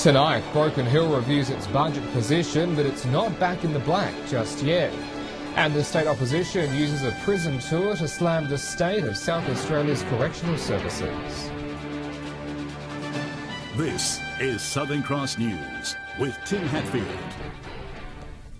Tonight, Broken Hill reviews its budget position, but it's not back in the black just yet. And the state opposition uses a prison tour to slam the state of South Australia's correctional services. This is Southern Cross News with Tim Hatfield.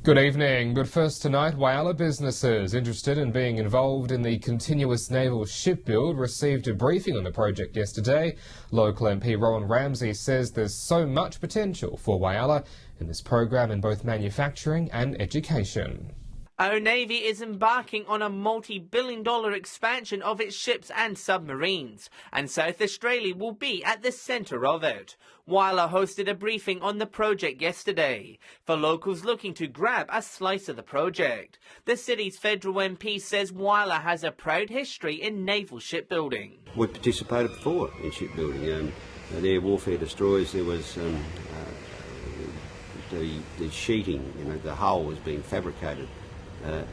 Good evening, but first tonight, Whyalla businesses interested in being involved in the continuous naval shipbuild received a briefing on the project yesterday. Local MP Rowan Ramsey says there's so much potential for Whyalla in this program in both manufacturing and education. Our Navy is embarking on a multi-billion-dollar expansion of its ships and submarines, and South Australia will be at the centre of it. Whyalla hosted a briefing on the project yesterday for locals looking to grab a slice of the project. The city's federal MP says Whyalla has a proud history in naval shipbuilding. We participated before in shipbuilding. The air warfare destroyers, there was the sheeting, the hull was being fabricated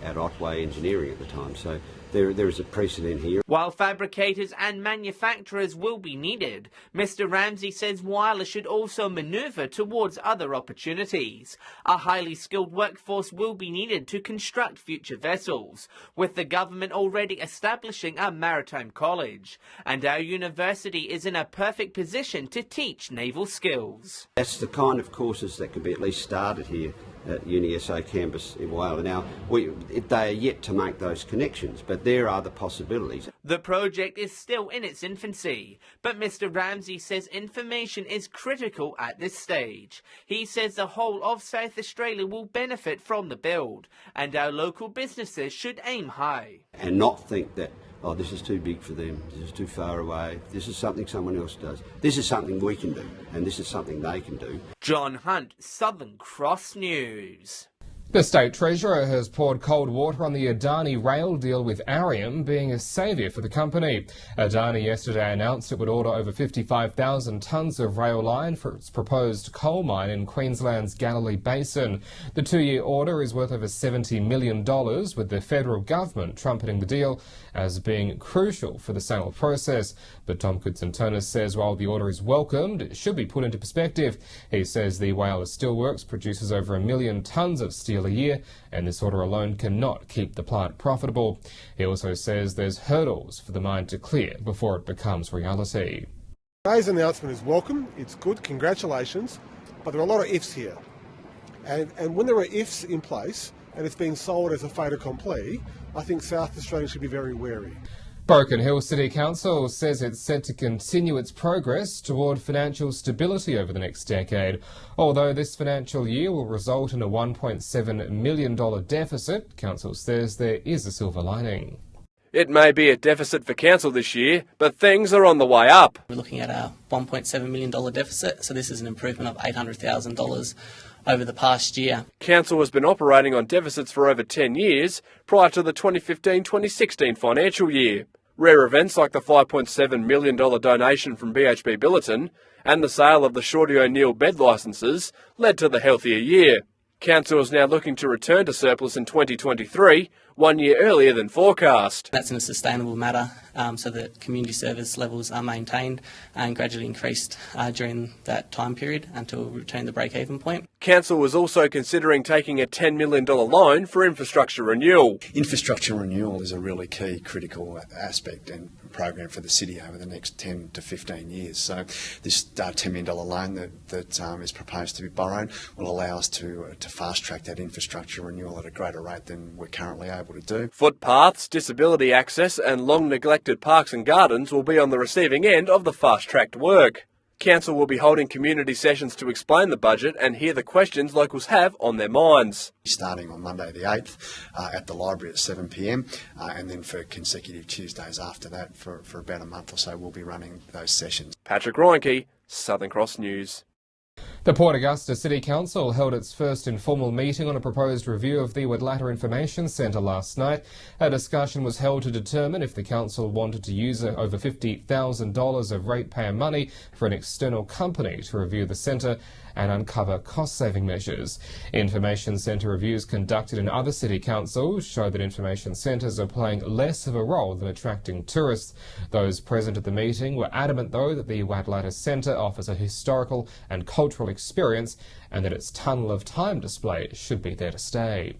at Otway Engineering at the time, so there is a precedent here. While fabricators and manufacturers will be needed, Mr Ramsey says Whyalla should also manoeuvre towards other opportunities. A highly skilled workforce will be needed to construct future vessels, with the government already establishing a maritime college, and our university is in a perfect position to teach naval skills. That's the kind of courses that could be at least started here at UniSA campus in Whyalla. Now, they are yet to make those connections, but there are the possibilities. The project is still in its infancy, but Mr Ramsey says information is critical at this stage. He says the whole of South Australia will benefit from the build, and our local businesses should aim high. And not think that, oh, this is too big for them, this is too far away, this is something someone else does. This is something we can do, and this is something they can do. John Hunt, Southern Cross News. The State Treasurer has poured cold water on the Adani rail deal with Arrium being a saviour for the company. Adani yesterday announced it would order over 55,000 tonnes of rail line for its proposed coal mine in Queensland's Galilee Basin. The two-year order is worth over $70 million, with the federal government trumpeting the deal as being crucial for the sale process. But Tom Koutsantonis says while the order is welcomed, it should be put into perspective. He says the Whyalla Steelworks produces over 1 million tonnes of steel a year, and this order alone cannot keep the plant profitable. He also says there's hurdles for the mine to clear before it becomes reality. Today's announcement is welcome, it's good, congratulations, but there are a lot of ifs here. And when there are ifs in place, and it's being sold as a fait accompli, I think South Australia should be very wary. Broken Hill City Council says it's set to continue its progress toward financial stability over the next decade. Although this financial year will result in a $1.7 million deficit, Council says there is a silver lining. It may be a deficit for Council this year, but things are on the way up. We're looking at a $1.7 million deficit, so this is an improvement of $800,000 over the past year. Council has been operating on deficits for over 10 years prior to the 2015-2016 financial year. Rare events like the $5.7 million donation from BHP Billiton and the sale of the Shorty O'Neill bed licences led to the healthier year. Council is now looking to return to surplus in 2023, 1 year earlier than forecast. That's in a sustainable manner, so that community service levels are maintained and gradually increased during that time period until we return the break-even point. Council was also considering taking a $10 million loan for infrastructure renewal. Infrastructure renewal is a really key critical aspect and program for the city over the next 10 to 15 years. So this $10 million loan that is proposed to be borrowed will allow us to fast-track that infrastructure renewal at a greater rate than we're currently able to do. Footpaths, disability access and long-neglected parks and gardens will be on the receiving end of the fast-tracked work. Council will be holding community sessions to explain the budget and hear the questions locals have on their minds. Starting on Monday the 8th at the library at 7 p.m, and then for consecutive Tuesdays after that for about a month or so we'll be running those sessions. Patrick Reinke, Southern Cross News. The Port Augusta City Council held its first informal meeting on a proposed review of the Wadlatta Information Centre last night. A discussion was held to determine if the council wanted to use over $50,000 of ratepayer money for an external company to review the centre and uncover cost-saving measures. Information centre reviews conducted in other city councils show that information centres are playing less of a role than attracting tourists. Those present at the meeting were adamant, though, that the Wadlatta Centre offers a historical and culturally experience and that its Tunnel of Time display should be there to stay.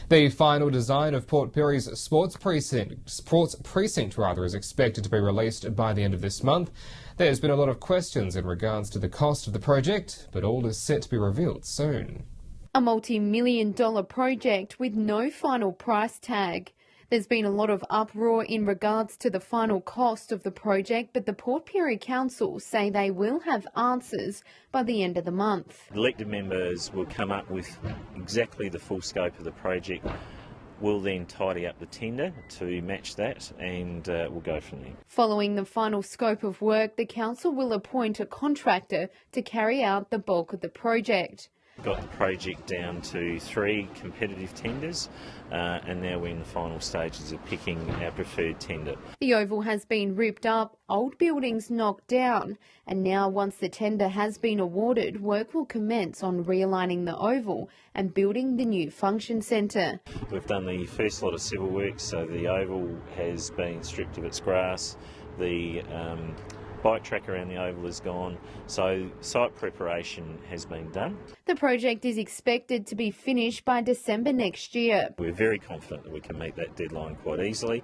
The final design of Port Pirie's sports precinct is expected to be released by the end of this month. There's been a lot of questions in regards to the cost of the project, but all is set to be revealed soon. A multi-million-dollar project with no final price tag. There's been a lot of uproar in regards to the final cost of the project, but the Port Pirie Council say they will have answers by the end of the month. Elected members will come up with exactly the full scope of the project. We'll then tidy up the tender to match that, and we'll go from there. Following the final scope of work, the council will appoint a contractor to carry out the bulk of the project. Got the project down to 3 competitive tenders, and now we're in the final stages of picking our preferred tender. The oval has been ripped up, old buildings knocked down, and now once the tender has been awarded, work will commence on realigning the oval and building the new function centre. We've done the first lot of civil works, so the oval has been stripped of its grass. The bike track around the oval is gone, so site preparation has been done. The project is expected to be finished by December next year. We're very confident that we can meet that deadline quite easily,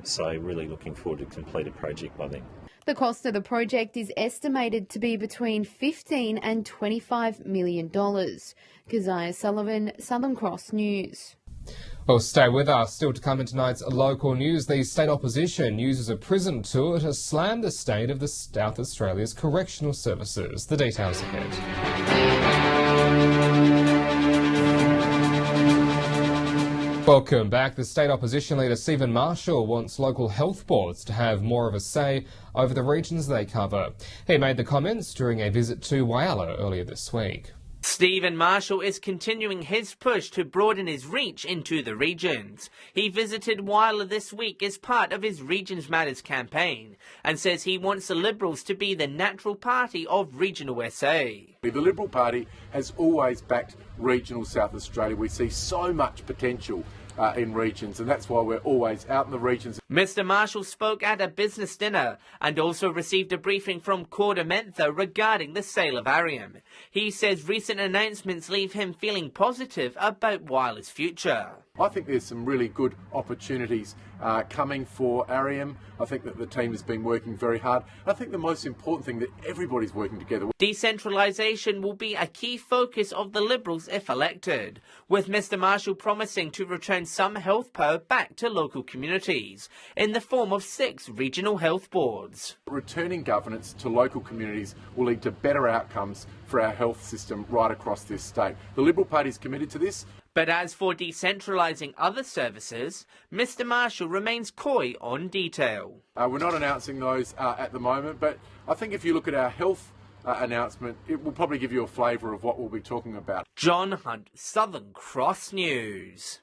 so really looking forward to complete a project by then. The cost of the project is estimated to be between $15 and $25 million. Keziah Sullivan, Southern Cross News. Well, stay with us. Still to come in tonight's local news, the state opposition uses a prison tour to slam the state of South Australia's correctional services. The details ahead. Welcome back. The state opposition leader Stephen Marshall wants local health boards to have more of a say over the regions they cover. He made the comments during a visit to Whyalla earlier this week. Stephen Marshall is continuing his push to broaden his reach into the regions. He visited Whyalla this week as part of his Regions Matters campaign and says he wants the Liberals to be the natural party of regional SA. The Liberal Party has always backed regional South Australia. We see so much potential in regions, and that's why we're always out in the regions. Mr Marshall spoke at a business dinner and also received a briefing from KordaMentha regarding the sale of Arium. He says recent announcements leave him feeling positive about Whyalla's future. I think there's some really good opportunities coming for Arium. I think that the team has been working very hard. I think the most important thing that everybody's working together. Decentralisation will be a key focus of the Liberals if elected, with Mr Marshall promising to return some health power back to local communities in the form of 6 regional health boards. Returning governance to local communities will lead to better outcomes for our health system right across this state. The Liberal Party is committed to this. But as for decentralising other services, Mr Marshall remains coy on detail. We're not announcing those at the moment, but I think if you look at our health announcement, it will probably give you a flavour of what we'll be talking about. John Hunt, Southern Cross News.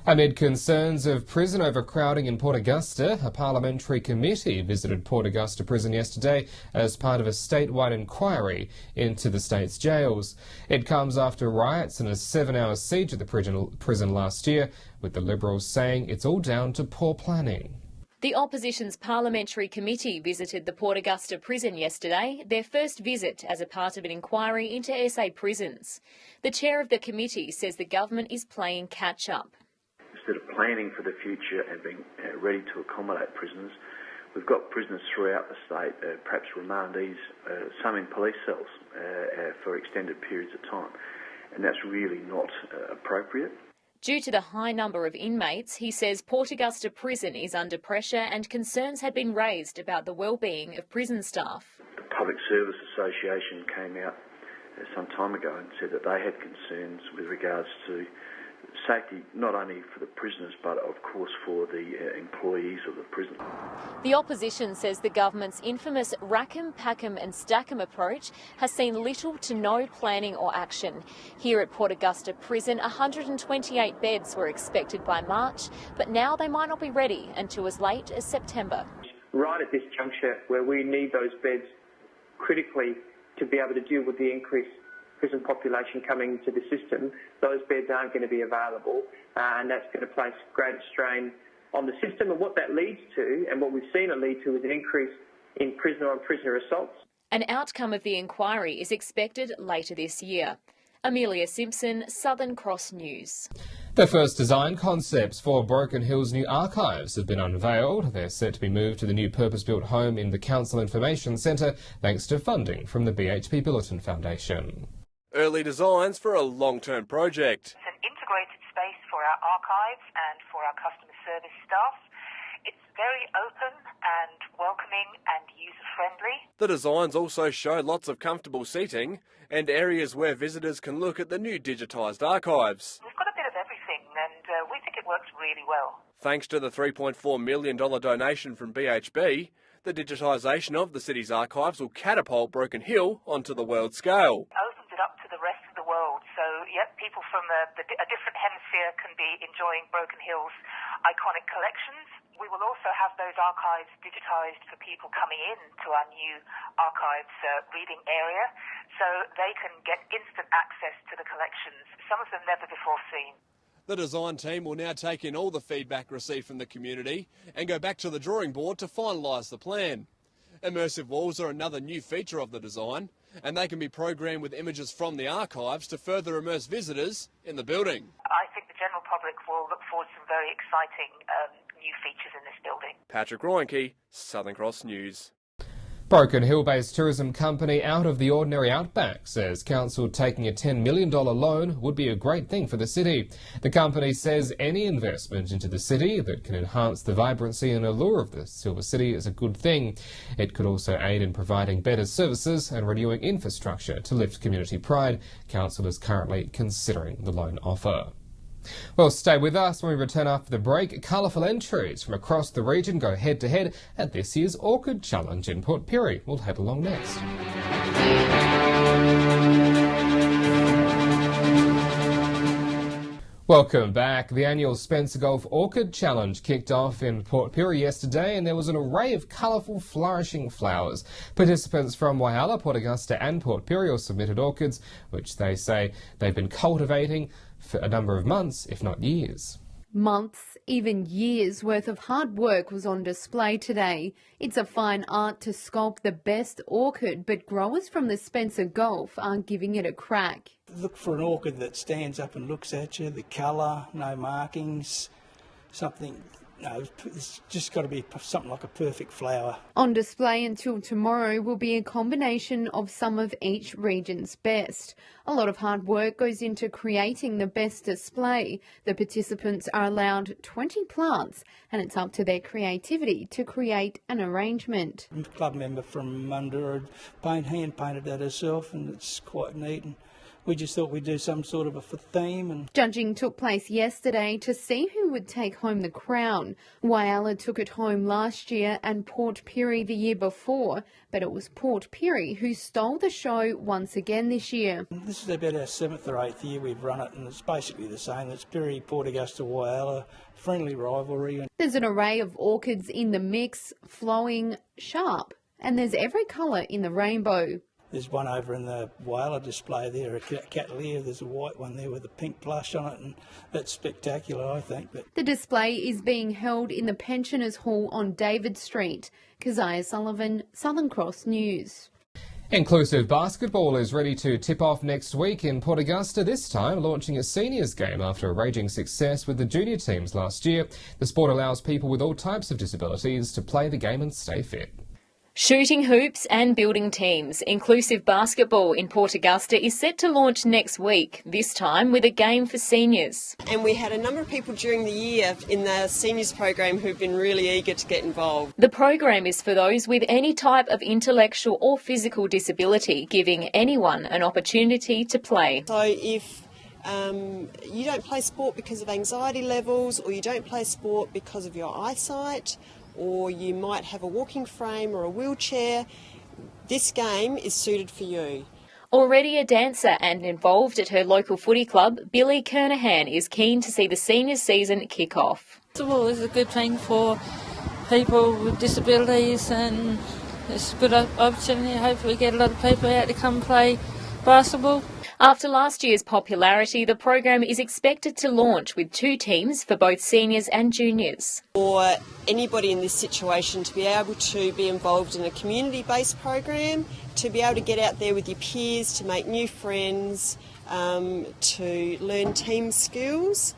Amid concerns of prison overcrowding in Port Augusta, a parliamentary committee visited Port Augusta Prison yesterday as part of a statewide inquiry into the state's jails. It comes after riots and a 7-hour siege at the prison last year, with the Liberals saying it's all down to poor planning. The opposition's parliamentary committee visited the Port Augusta prison yesterday, their first visit as a part of an inquiry into SA prisons. The chair of the committee says the government is playing catch-up. Instead of planning for the future and being ready to accommodate prisoners, we've got prisoners throughout the state, perhaps remandees, some in police cells for extended periods of time, and that's really not appropriate. Due to the high number of inmates, he says Port Augusta Prison is under pressure and concerns had been raised about the well-being of prison staff. The Public Service Association came out some time ago and said that they had concerns with regards to safety, not only for the prisoners but of course for the employees of the prison. The opposition says the government's infamous rack-em, pack-em and stack-em approach has seen little to no planning or action. Here at Port Augusta Prison, 128 beds were expected by March, but now they might not be ready until as late as September. Right at this juncture where we need those beds critically to be able to deal with the increased prison population coming into the system, those beds aren't going to be available, and that's going to place greater strain on the system. And what that leads to, and what we've seen it lead to, is an increase in prisoner-on-prisoner assaults. An outcome of the inquiry is expected later this year. Amelia Simpson, Southern Cross News. The first design concepts for Broken Hill's new archives have been unveiled. They're set to be moved to the new purpose-built home in the Council Information Centre thanks to funding from the BHP Billiton Foundation. Early designs for a long-term project. It's an integrated space for our archives and for our customer service staff. It's very open and welcoming and user-friendly. The designs also show lots of comfortable seating and areas where visitors can look at the new digitised archives. We've got a bit of everything and we think it works really well. Thanks to the $3.4 million donation from BHB, the digitisation of the city's archives will catapult Broken Hill onto the world scale. Opens it up to the rest of the world. So, yep, people from a different hemisphere can be enjoying Broken Hill's iconic collections. We will also have those archives digitised for people coming in to our new archives reading area, so they can get instant access to the collections, some of them never before seen. The design team will now take in all the feedback received from the community and go back to the drawing board to finalise the plan. Immersive walls are another new feature of the design, and they can be programmed with images from the archives to further immerse visitors in the building. I think the general public will look forward to some very exciting new features in this building. Patrick Roenke, Southern Cross News. Broken Hill-based tourism company Out of the Ordinary Outback says council taking a $10 million loan would be a great thing for the city. The company says any investment into the city that can enhance the vibrancy and allure of the Silver City is a good thing. It could also aid in providing better services and renewing infrastructure to lift community pride. Council is currently considering the loan offer. Well, stay with us when we return after the break. Colourful entries from across the region go head-to-head at this year's Orchid Challenge in Port Pirie. We'll head along next. Welcome back. The annual Spencer Golf Orchid Challenge kicked off in Port Pirie yesterday, and there was an array of colourful, flourishing flowers. Participants from Whyalla, Port Augusta and Port Pirie all submitted orchids, which they say they've been cultivating for a number of months, if not years. Months, even years worth of hard work was on display today. It's a fine art to sculpt the best orchid, but growers from the Spencer Golf aren't giving it a crack. Look for an orchid that stands up and looks at you, the colour, no markings, something. No, it's just got to be something like a perfect flower. On display until tomorrow will be a combination of some of each region's best. A lot of hard work goes into creating the best display. The participants are allowed 20 plants, and it's up to their creativity to create an arrangement. A club member from Mundura hand painted that herself, and it's quite neat. And we just thought we'd do some sort of a theme. And judging took place yesterday to see who would take home the crown. Whyalla took it home last year and Port Pirie the year before, but it was Port Pirie who stole the show once again this year. This is about our 7th or 8th year we've run it, and it's basically the same. It's Pirie, Port Augusta, Whyalla, friendly rivalry. There's an array of orchids in the mix, flowing, sharp, and there's every colour in the rainbow. There's one over in the Whyalla display there, a Cattleya. There's a white one there with a pink plush on it, and that's spectacular, I think. But the display is being held in the Pensioners Hall on David Street. Keziah Sullivan, Southern Cross News. Inclusive basketball is ready to tip off next week in Port Augusta, this time launching a seniors game after a raging success with the junior teams last year. The sport allows people with all types of disabilities to play the game and stay fit. Shooting hoops and building teams. Inclusive basketball in Port Augusta is set to launch next week, this time with a game for seniors. And we had a number of people during the year in the seniors program who've been really eager to get involved. The program is for those with any type of intellectual or physical disability, giving anyone an opportunity to play. So if you don't play sport because of anxiety levels, or you don't play sport because of your eyesight, or you might have a walking frame or a wheelchair, this game is suited for you. Already a dancer and involved at her local footy club, Billy Kernahan is keen to see the senior season kick off. Well, it's a good thing for people with disabilities, and it's a good opportunity. Hopefully get a lot of people out to come play basketball. After last year's popularity, the program is expected to launch with 2 teams for both seniors and juniors. For anybody in this situation to be able to be involved in a community-based program, to be able to get out there with your peers, to make new friends, to learn team skills,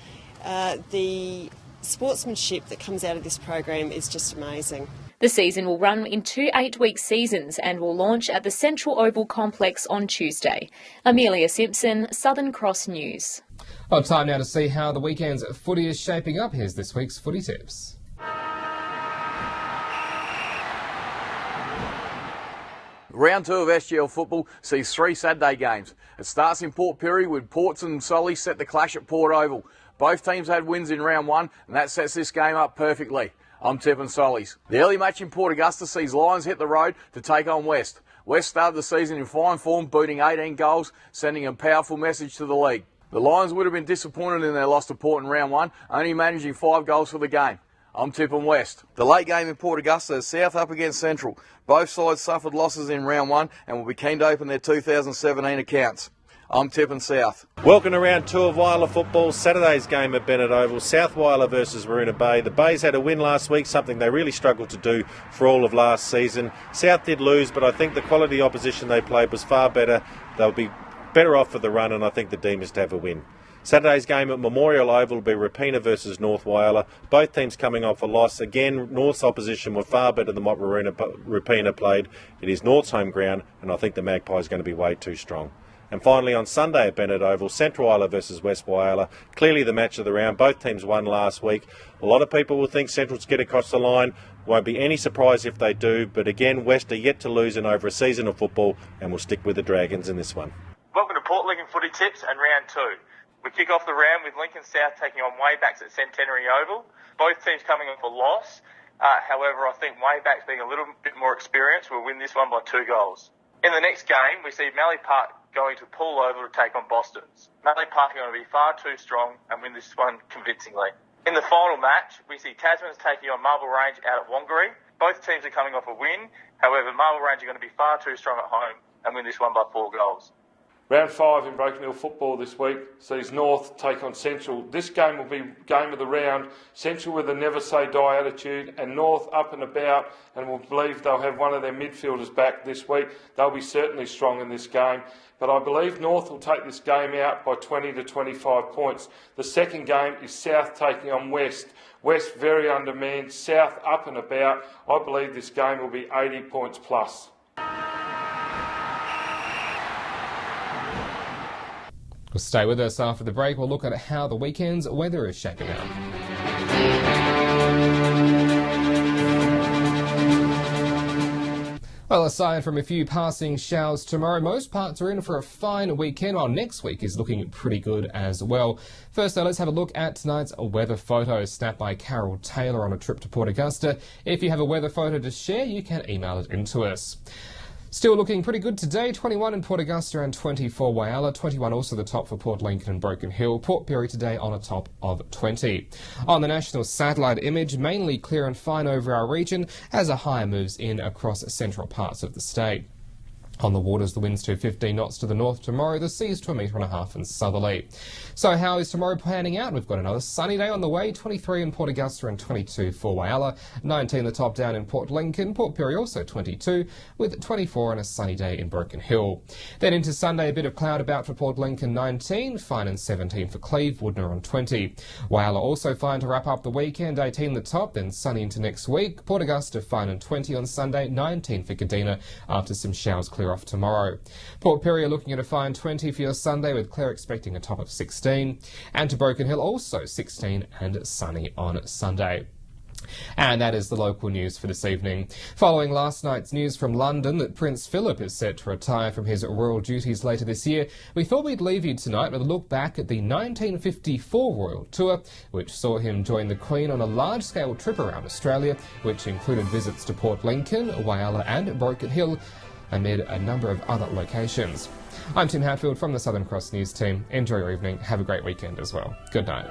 the sportsmanship that comes out of this program is just amazing. The season will run in 2 8-week seasons and will launch at the Central Oval Complex on Tuesday. Amelia Simpson, Southern Cross News. Well, time now to see how the weekend's footy is shaping up. Here's this week's Footy Tips. Round 2 of SGL football sees 3 Saturday games. It starts in Port Pirie with Ports and Solly set the clash at Port Oval. Both teams had wins in round 1 and that sets this game up perfectly. I'm tipping Sollies. The early match in Port Augusta sees Lions hit the road to take on West. West started the season in fine form, booting 18 goals, sending a powerful message to the league. The Lions would have been disappointed in their loss to Port in round 1, only managing 5 goals for the game. I'm tipping West. The late game in Port Augusta is South up against Central. Both sides suffered losses in round 1 and will be keen to open their 2017 accounts. I'm tipping South. Welcome to round 2 of Whyalla football. Saturday's game at Bennett Oval. South Whyalla versus Maroona Bay. The Bays had a win last week, something they really struggled to do for all of last season. South did lose, but I think the quality opposition they played was far better. They'll be better off for the run, and I think the Demons to have a win. Saturday's game at Memorial Oval will be Rapina versus North Whyalla. Both teams coming off a loss. Again, North's opposition were far better than what Rapina played. It is North's home ground, and I think the Magpies are going to be way too strong. And finally, on Sunday at Bennett Oval, Central Whyalla versus West Whyalla. Clearly the match of the round. Both teams won last week. A lot of people will think Central's get across the line. Won't be any surprise if they do. But again, West are yet to lose in over a season of football and will stick with the Dragons in this one. Welcome to Port Lincoln Footy Tips and round 2. We kick off the round with Lincoln South taking on Waybacks at Centenary Oval. Both teams coming off a loss. However, I think Waybacks, being a little bit more experienced, will win this one by 2 goals. In the next game, we see Mallee Park going to Poole Oval to take on Boston's. Mallee Park are going to be far too strong and win this one convincingly. In the final match, we see Tasman's taking on Marble Range out at Wangari. Both teams are coming off a win. However, Marble Range are going to be far too strong at home and win this one by 4 goals. Round 5 in Broken Hill football this week sees North take on Central. This game will be game of the round. Central with a never say die attitude and North up and about, and we'll believe they'll have one of their midfielders back this week. They'll be certainly strong in this game. But I believe North will take this game out by 20 to 25 points. The second game is South taking on West. West very undermanned, South up and about. I believe this game will be 80 points plus. Well, stay with us after the break. We'll look at how the weekend's weather is shaping up. Well, aside from a few passing showers tomorrow, most parts are in for a fine weekend, while next week is looking pretty good as well. First, though, let's have a look at tonight's weather photos snapped by Carol Taylor on a trip to Port Augusta. If you have a weather photo to share, you can email it in to us. Still looking pretty good today, 21 in Port Augusta and 24 Whyalla, 21 also the top for Port Lincoln and Broken Hill, Port Pirie today on a top of 20. On the national satellite image, mainly clear and fine over our region as a high moves in across central parts of the state. On the waters, the winds to 15 knots to the north tomorrow, the seas to 1.5 metres and southerly. So how is tomorrow panning out? We've got another sunny day on the way, 23 in Port Augusta and 22 for Whyalla, 19 the top down in Port Lincoln, Port Pirie also 22, with 24 and a sunny day in Broken Hill. Then into Sunday, a bit of cloud about for Port Lincoln, 19, fine and 17 for Cleve, Woodner on 20. Whyalla also fine to wrap up the weekend, 18 the top, then sunny into next week. Port Augusta fine and 20 on Sunday, 19 for Kadina after some showers clear off tomorrow. Port Pirie are looking at a fine 20 for your Sunday, with Clare expecting a top of 16. And to Broken Hill also 16 and sunny on Sunday. And that is the local news for this evening. Following last night's news from London that Prince Philip is set to retire from his royal duties later this year, we thought we'd leave you tonight with a look back at the 1954 royal tour, which saw him join the Queen on a large-scale trip around Australia, which included visits to Port Lincoln, Whyalla and Broken Hill, amid a number of other locations. I'm Tim Hatfield from the Southern Cross News team. Enjoy your evening. Have a great weekend as well. Good night.